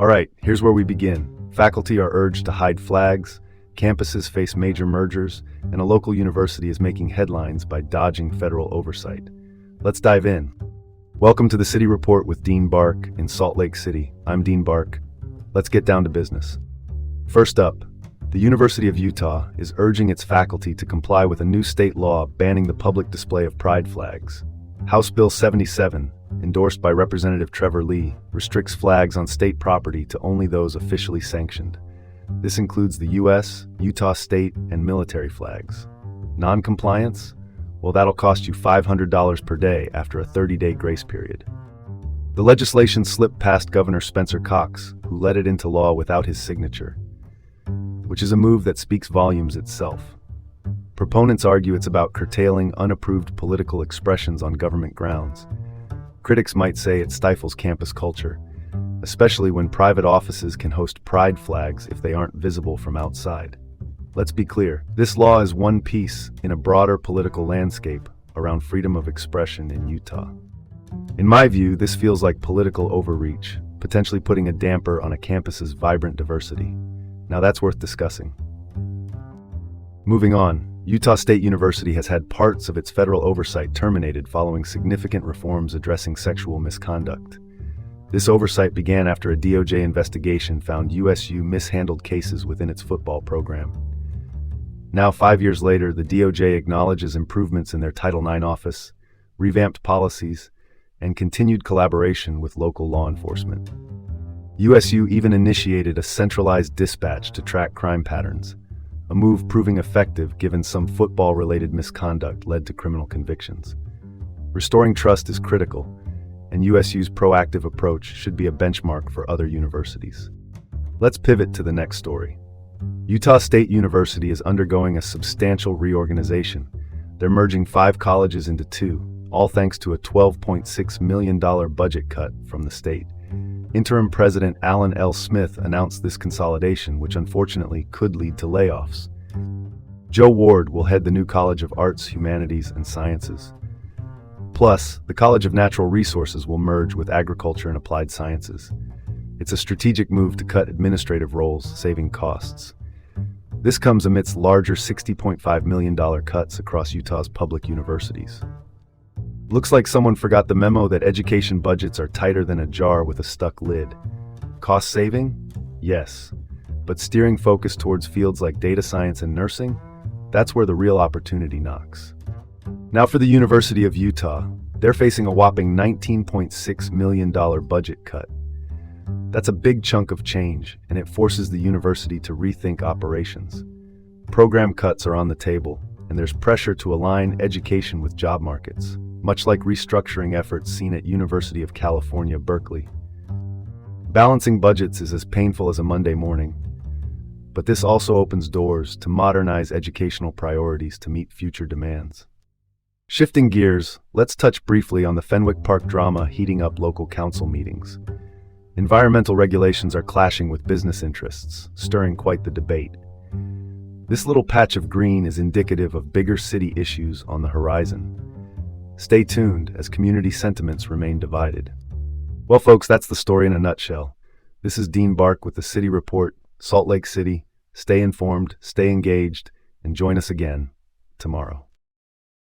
All right, here's where we begin. Faculty are urged to hide flags, campuses face major mergers, and a local university is making headlines by dodging federal oversight. Let's dive in. Welcome to the City Report with Dean Bark in Salt Lake City. I'm Dean Bark. Let's get down to business. First up, the University of Utah is urging its faculty to comply with a new state law banning the public display of pride flags. House Bill 77, endorsed by Representative Trevor Lee, restricts flags on state property to only those officially sanctioned. This includes the U.S., Utah state, and military flags. Non-compliance? Well, that'll cost you $500 per day after a 30-day grace period. The legislation slipped past Governor Spencer Cox, who led it into law without his signature, which is a move that speaks volumes itself. Proponents argue it's about curtailing unapproved political expressions on government grounds. Critics might say it stifles campus culture, especially when private offices can host pride flags if they aren't visible from outside. Let's be clear, this law is one piece in a broader political landscape around freedom of expression in Utah. In my view, this feels like political overreach, potentially putting a damper on a campus's vibrant diversity. Now that's worth discussing. Moving on, Utah State University has had parts of its federal oversight terminated following significant reforms addressing sexual misconduct. This oversight began after a DOJ investigation found USU mishandled cases within its football program. Now, 5 years later, the DOJ acknowledges improvements in their Title IX office, revamped policies, and continued collaboration with local law enforcement. USU even initiated a centralized dispatch to track crime patterns, a move proving effective given some football-related misconduct led to criminal convictions. Restoring trust is critical, and USU's proactive approach should be a benchmark for other universities. Let's pivot to the next story. Utah State University is undergoing a substantial reorganization. They're merging 5 colleges into 2, all thanks to a $12.6 million budget cut from the state. Interim President Alan L. Smith announced this consolidation, which unfortunately could lead to layoffs. Joe Ward will head the new College of Arts, Humanities, and Sciences. Plus, the College of Natural Resources will merge with Agriculture and Applied Sciences. It's a strategic move to cut administrative roles, saving costs. This comes amidst larger $60.5 million cuts across Utah's public universities. Looks like someone forgot the memo that education budgets are tighter than a jar with a stuck lid. Cost saving? Yes. But steering focus towards fields like data science and nursing? That's where the real opportunity knocks. Now for the University of Utah, they're facing a whopping $19.6 million budget cut. That's a big chunk of change, and it forces the university to rethink operations. Program cuts are on the table, and there's pressure to align education with job markets, much like restructuring efforts seen at University of California, Berkeley. Balancing budgets is as painful as a Monday morning, but this also opens doors to modernize educational priorities to meet future demands. Shifting gears, let's touch briefly on the Fenwick Park drama heating up local council meetings. Environmental regulations are clashing with business interests, stirring quite the debate. This little patch of green is indicative of bigger city issues on the horizon. Stay tuned as community sentiments remain divided. Well, folks, that's the story in a nutshell. This is Dean Bark with the City Report, Salt Lake City. Stay informed, stay engaged, and join us again tomorrow.